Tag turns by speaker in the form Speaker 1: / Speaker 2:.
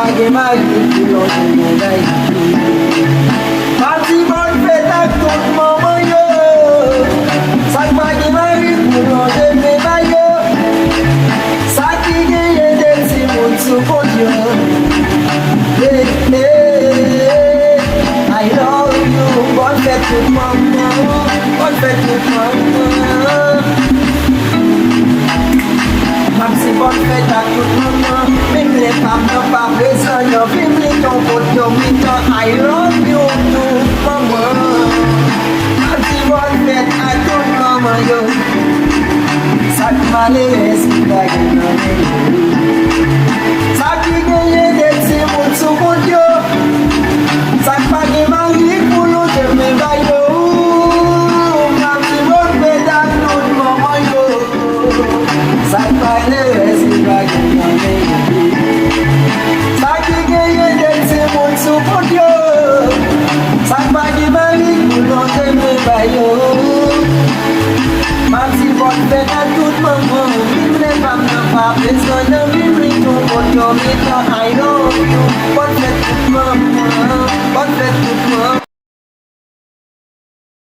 Speaker 1: pague mais que l'on te dai. Parti bon fête à tout moment yo. Ça pague mais que l'on te dai yo. Ça qui gagne des petits mots sous podio. Hey, hey, I love you. Bonne fête tout maman. Bonne fête tout maman. Maxi bonne fête à tout maman. Même les femmes n'ont pas besoin de vivre ton poteau. I love you too, maman. Maxi bonne fête à tout maman yo. Ça qui m'a laissé qui va gagner. Ça qui gagne des petits mots sous poteau. Ça qui pague ma vie pour l'eau de mes baillots. Maxi bonne fête à tout maman yo. Ça qui pague qui va gagner. Ça qui gagne des petits mots sous poteau. Ça qui pague ma vie pour l'eau de mes baillots. Maxi bonne fête à toute maman. Vive les femmes n'ont pas besoin de vivre ton poteau. I love you. Bonne fête toute maman. Bonne fête toute maman.